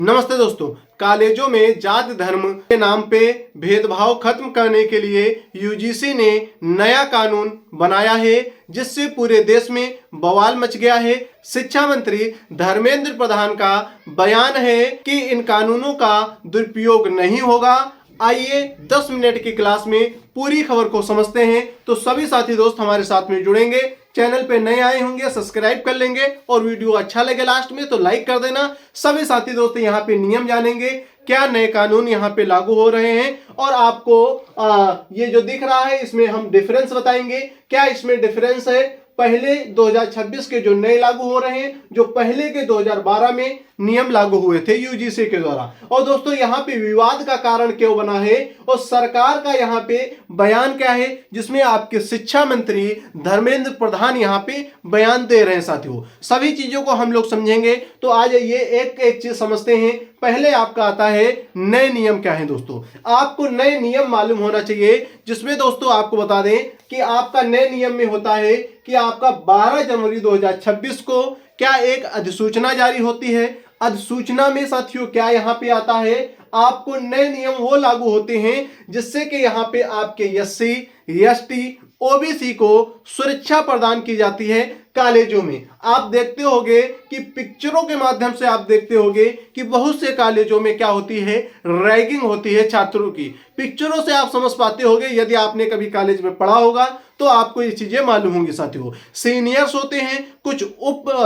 नमस्ते दोस्तों। कॉलेजों में जाति धर्म के नाम पे भेदभाव खत्म करने के लिए यूजीसी ने नया कानून बनाया है, जिससे पूरे देश में बवाल मच गया है। शिक्षा मंत्री धर्मेंद्र प्रधान का बयान है कि इन कानूनों का दुरुपयोग नहीं होगा। आइए 10 मिनट की क्लास में पूरी खबर को समझते हैं। तो सभी साथी दोस्त हमारे साथ में जुड़ेंगे। चैनल पे नए आए होंगे सब्सक्राइब कर लेंगे और वीडियो अच्छा लगे लास्ट में तो लाइक कर देना। सभी साथी दोस्त यहाँ पे नियम जानेंगे, क्या नए कानून यहाँ पे लागू हो रहे हैं और आपको ये जो दिख रहा है इसमें हम डिफरेंस बताएंगे। क्या इसमें डिफरेंस है पहले 2026 के जो नए लागू हो रहे हैं, जो पहले के 2012 में नियम लागू हुए थे यूजीसी के द्वारा। और दोस्तों यहाँ पे विवाद का कारण क्यों बना है और सरकार का यहाँ पे बयान क्या है, जिसमें आपके शिक्षा मंत्री धर्मेंद्र प्रधान यहाँ पे बयान दे रहे हैं। साथियों सभी चीजों को हम लोग समझेंगे, तो आज ये एक एक चीज समझते हैं। पहले आपका आता है नए नियम क्या है। दोस्तों आपको नए नियम मालूम होना चाहिए, जिसमें दोस्तों आपको बता दें कि आपका नए नियम में होता है कि आपका 12 जनवरी 2026 को क्या एक अधिसूचना जारी होती है। अधिसूचना में साथियों क्या यहाँ पे आता है, आपको नए नियम वो लागू होते हैं जिससे कि यहाँ पे आपके एससी, एसटी, ओबीसी को सुरक्षा प्रदान की जाती है। कॉलेजों में आप देखते होंगे कि पिक्चरों के माध्यम से आप देखते होंगे कि बहुत से कॉलेजों में क्या होती है, रैगिंग होती है छात्रों की। पिक्चरों से आप समझ पाते होंगे, यदि आपने कभी कॉलेज में पढ़ा होगा तो आपको ये चीजें मालूम होंगी। साथियों सीनियर्स होते हैं, कुछ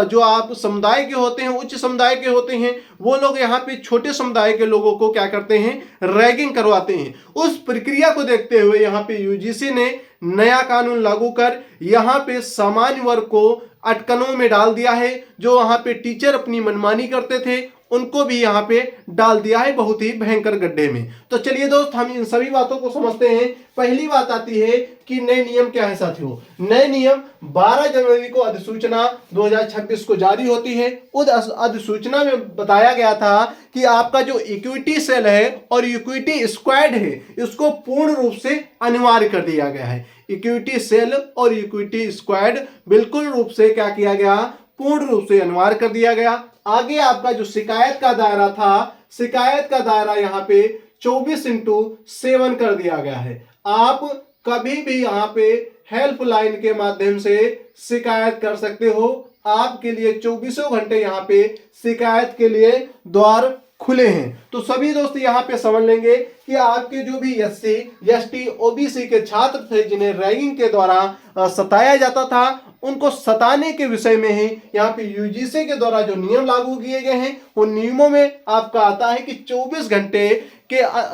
जो आप समुदाय के होते हैं, उच्च समुदाय के होते हैं, वो लोग यहाँ पे छोटे समुदाय के लोगों को क्या करते हैं, रैगिंग करवाते हैं। उस प्रक्रिया को देखते हुए यहाँ पे यूजीसी ने नया कानून लागू कर यहाँ पे सामान्य वर्ग को अटकनों में डाल दिया है। जो वहां पे टीचर अपनी मनमानी करते थे उनको भी यहाँ पे डाल दिया है बहुत ही भयंकर गड्ढे में। तो चलिए दोस्त हम इन सभी बातों को समझते हैं। पहली बात आती है कि नए नियम क्या है। साथियों नए नियम 12 जनवरी को अधिसूचना 2026 को जारी होती है। उस अधिसूचना में बताया गया था कि आपका जो इक्विटी सेल है और इक्विटी स्क्वाड है, इसको पूर्ण रूप से अनिवार्य कर दिया गया है। इक्विटी सेल और इक्विटी स्क्वाड बिल्कुल रूप से क्या किया गया, पूर्ण रूप से अनिवार्य कर दिया गया। आगे आपका जो शिकायत का दायरा था, शिकायत का दायरा यहाँ पे 24/7 कर दिया गया है। आप कभी भी यहाँ पे हेल्पलाइन के माध्यम से शिकायत कर सकते हो। आपके लिए 24 घंटे यहाँ पे शिकायत के लिए द्वार खुले हैं। तो सभी दोस्त यहाँ पे समझ लेंगे कि आपके जो भी एससी, एसटी, ओबीसी के छात्र थे जिन्हें रैगिंग के द्वारा सताया जाता था, उनको सताने के विषय में ही यहाँ पे यूजीसी के द्वारा जो नियम लागू किए गए हैं, उन नियमों में आपका आता है कि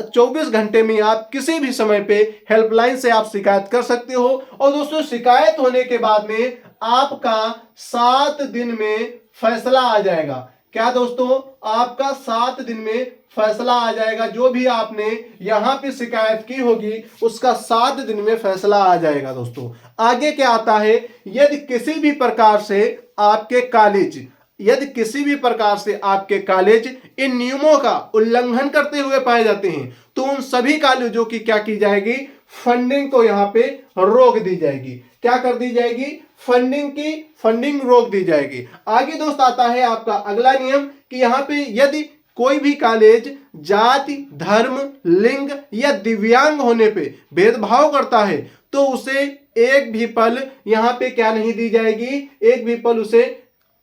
24 घंटे में आप किसी भी समय पे हेल्पलाइन से आप शिकायत कर सकते हो। और दोस्तों शिकायत होने के बाद में आपका 7 दिन में फैसला आ जाएगा। क्या दोस्तों, आपका 7 दिन में फैसला आ जाएगा। जो भी आपने यहां पे शिकायत की होगी उसका 7 दिन में फैसला आ जाएगा। दोस्तों आगे क्या आता है, यदि किसी भी प्रकार से आपके कॉलेज इन नियमों का उल्लंघन करते हुए पाए जाते हैं, तो उन सभी कॉलेजों की क्या की जाएगी, फंडिंग को यहाँ पे रोक दी जाएगी। क्या कर दी जाएगी, फंडिंग रोक दी जाएगी। आगे दोस्त आता है आपका अगला नियम कि यहाँ पे यदि कोई भी कॉलेज जाति, धर्म, लिंग या दिव्यांग होने पे भेदभाव करता है तो उसे एक भी पल यहाँ पे क्या नहीं दी जाएगी, एक भी पल उसे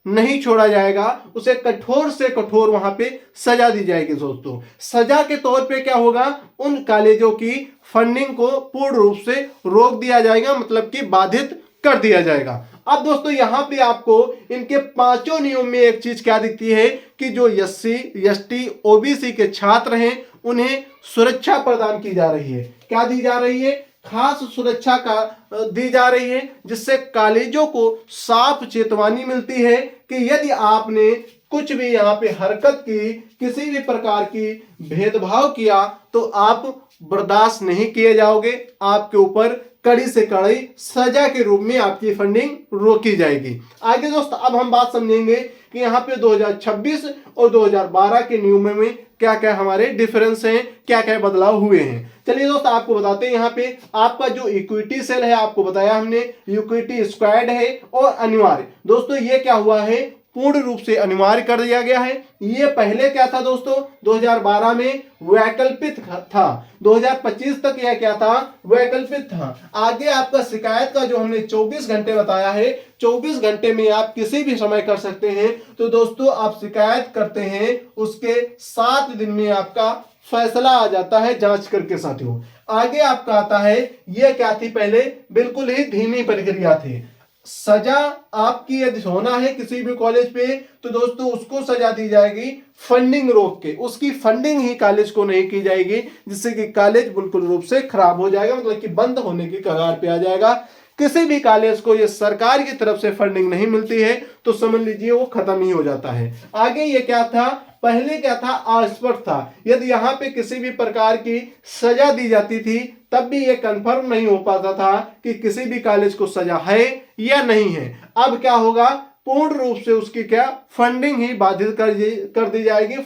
नहीं छोड़ा जाएगा। उसे कठोर से कठोर वहां पे सजा दी जाएगी। दोस्तों सजा के तौर पे क्या होगा, उन कॉलेजों की फंडिंग को पूर्ण रूप से रोक दिया जाएगा, मतलब कि बाधित कर दिया जाएगा। अब दोस्तों यहाँ पे आपको इनके 5 नियम में एक चीज क्या दिखती है कि जो एससी, एसटी, ओबीसी के छात्र हैं उन्हें सुरक्षा प्रदान की जा रही है। क्या दी जा रही है, खास सुरक्षा का दी जा रही है, जिससे कॉलेजों को साफ चेतावनी मिलती है कि यदि आपने कुछ भी यहाँ पे हरकत की, किसी भी प्रकार की भेदभाव किया तो आप बर्दाश्त नहीं किए जाओगे। आपके ऊपर कड़ी से कड़ी सजा के रूप में आपकी फंडिंग रोकी जाएगी। आगे दोस्त अब हम बात समझेंगे कि यहाँ पे 2026 और 2012 के नियमों में क्या क्या हमारे डिफरेंस हैं, क्या क्या बदलाव हुए हैं। चलिए दोस्त आपको बताते हैं। यहाँ पे आपका जो इक्विटी सेल है, आपको बताया हमने इक्विटी स्क्वाड है और अनिवार्य। दोस्तों ये क्या हुआ है, पूर्ण रूप से अनिवार्य कर दिया गया है। ये पहले क्या था दोस्तों, 2012 में वैकल्पिक था, 2025 तक यह क्या था, वैकल्पिक था। आगे आपका शिकायत का जो हमने 24 घंटे बताया है, 24 घंटे में आप किसी भी समय कर सकते हैं। तो दोस्तों आप शिकायत करते हैं, उसके 7 दिन में आपका फैसला आ जाता है जांच करके साथियों। आगे आपका आता है, यह क्या थी, पहले बिल्कुल ही धीमी प्रक्रिया थी। सजा आपकी यदि होना है किसी भी कॉलेज पे, तो दोस्तों उसको सजा दी जाएगी फंडिंग रोक के, उसकी फंडिंग ही कॉलेज को नहीं की जाएगी, जिससे कि कॉलेज बिल्कुल रूप से खराब हो जाएगा, मतलब कि बंद होने की कगार पे आ जाएगा। किसी भी कॉलेज को ये सरकार की तरफ से फंडिंग नहीं मिलती है तो समझ लीजिए वो खत्म ही हो जाता है। आगे ये क्या था, पहले क्या था, अस्पष्ट था। यदि यहाँ पे किसी भी प्रकार की सजा दी जाती थी तब भी ये कंफर्म नहीं हो पाता था कि किसी भी कॉलेज को सजा है या नहीं है। अब क्या होगा, पूर्ण रूप से उसकी क्या फंडिंग ही बाधित कर दी जाएगी,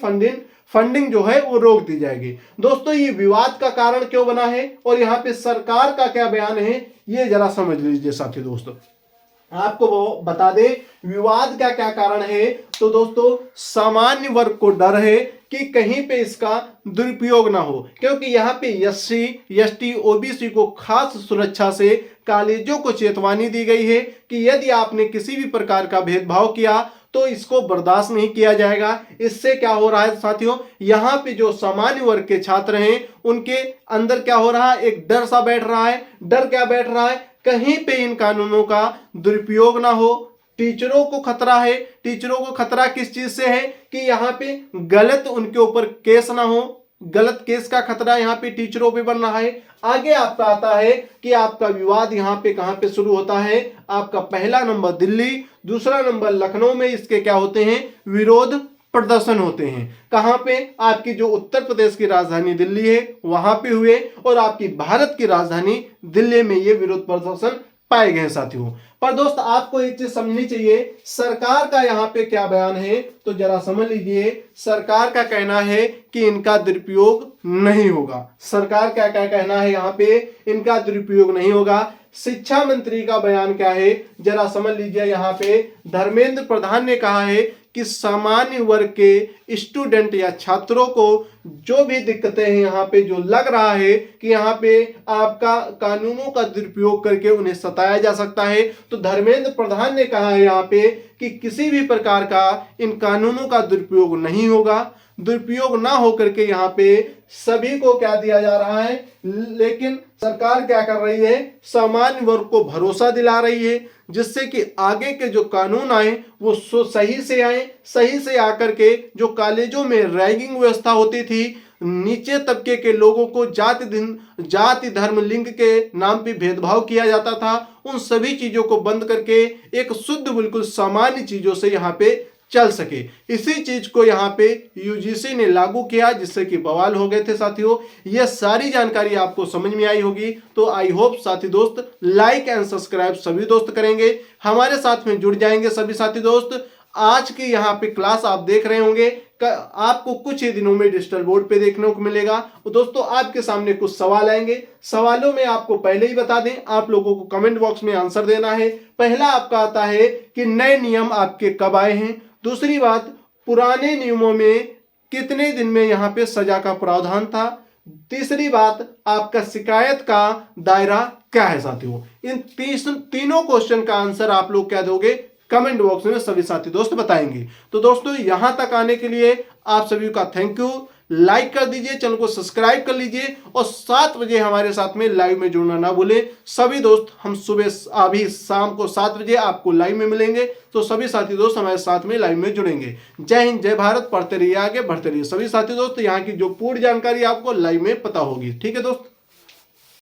फंडिंग जो है वो रोक दी जाएगी। दोस्तों ये विवाद का कारण क्यों बना है और यहाँ पे सरकार का क्या बयान है, ये जरा समझ लीजिए साथी दोस्तों। आपको वो बता दे विवाद का क्या कारण है। तो दोस्तों सामान्य वर्ग को डर है कि कहीं पे इसका दुरुपयोग ना हो, क्योंकि यहाँ पे एससी, एसटी, ओबीसी को खास सुरक्षा से कॉलेजों को चेतावनी दी गई है कि यदि आपने किसी भी प्रकार का भेदभाव किया तो इसको बर्दाश्त नहीं किया जाएगा। इससे क्या हो रहा है साथियों, यहाँ पे जो सामान्य वर्ग के छात्र हैं उनके अंदर क्या हो रहा है, एक डर सा बैठ रहा है। डर क्या बैठ रहा है, कहीं पे इन कानूनों का दुरुपयोग ना हो। टीचरों को खतरा है। टीचरों को खतरा किस चीज से है कि यहाँ पे गलत उनके ऊपर केस ना हो, गलत केस का खतरा यहाँ पे टीचरों पे बन रहा है। आगे आपका आता है कि आपका विवाद यहाँ पे कहाँ पे शुरू होता है, आपका पहला नंबर दिल्ली, दूसरा नंबर लखनऊ में इसके क्या होते हैं, विरोध प्रदर्शन होते हैं। कहां पे, आपकी जो उत्तर प्रदेश की राजधानी दिल्ली है वहां पे हुए और आपकी भारत की राजधानी दिल्ली में ये विरोध प्रदर्शन पाए गए साथियों। पर दोस्त आपको एक चीज समझनी चाहिए, सरकार का यहाँ पे क्या बयान है, तो जरा समझ लीजिए। सरकार का कहना है कि इनका दुरुपयोग नहीं होगा। सरकार क्या क्या कहना है यहाँ पे, इनका दुरुपयोग नहीं होगा। शिक्षा मंत्री का बयान क्या है, जरा समझ लीजिए। यहाँ पे धर्मेंद्र प्रधान ने कहा है कि सामान्य वर्ग के स्टूडेंट या छात्रों को जो भी दिक्कतें हैं, यहाँ पे जो लग रहा है कि यहाँ पे आपका कानूनों का दुरुपयोग करके उन्हें सताया जा सकता है, तो धर्मेंद्र प्रधान ने कहा है यहाँ पे कि किसी भी प्रकार का इन कानूनों का दुरुपयोग नहीं होगा। दुरुपयोग ना होकर के यहाँ पे सभी को क्या दिया जा रहा है, लेकिन सरकार क्या कर रही है, सामान्य वर्ग को भरोसा दिला रही है, जिससे कि आगे के जो कानून आए वो सही से आए। सही से आकर के जो कॉलेजों में रैगिंग व्यवस्था होती थी, नीचे तबके के लोगों को जाति धर्म लिंग के नाम पे भेदभाव किया जाता था, उन सभी चीजों को बंद करके एक शुद्ध बिल्कुल सामान्य चीजों से यहाँ पे चल सके। इसी चीज को यहाँ पे यूजीसी ने लागू किया, जिससे कि बवाल हो गए थे साथियों। यह सारी जानकारी आपको समझ में आई होगी, तो आई होप साथी दोस्त लाइक एंड सब्सक्राइब सभी दोस्त करेंगे, हमारे साथ में जुड़ जाएंगे सभी साथी दोस्त। आज की यहाँ पे क्लास आप देख रहे होंगे, आपको कुछ ही दिनों में डिजिटल बोर्ड पे देखने को मिलेगा। तो दोस्तों आपके सामने कुछ सवाल आएंगे, सवालों में आपको पहले ही बता दें, आप लोगों को कमेंट बॉक्स में आंसर देना है। पहला आपका आता है कि नए नियम आपके कब आए हैं। दूसरी बात, पुराने नियमों में कितने दिन में यहाँ पे सजा का प्रावधान था। तीसरी बात, आपका शिकायत का दायरा क्या है साथियों। इन तीनों क्वेश्चन का आंसर आप लोग क्या दोगे, कमेंट बॉक्स में सभी साथी दोस्त बताएंगे। तो दोस्तों यहां तक आने के लिए आप सभी का थैंक यू। लाइक कर दीजिए, चैनल को सब्सक्राइब कर लीजिए और 7 बजे हमारे साथ में लाइव में जुड़ना ना भूलें सभी दोस्त। हम सुबह अभी शाम को 7 बजे आपको लाइव में मिलेंगे, तो सभी साथी दोस्त हमारे साथ में लाइव में जुड़ेंगे। जय हिंद, जय भारत, पढ़ते रहिए, आगे बढ़ते रहिए सभी साथी दोस्त। यहाँ की जो पूर्ण जानकारी आपको लाइव में पता होगी। ठीक है दोस्त।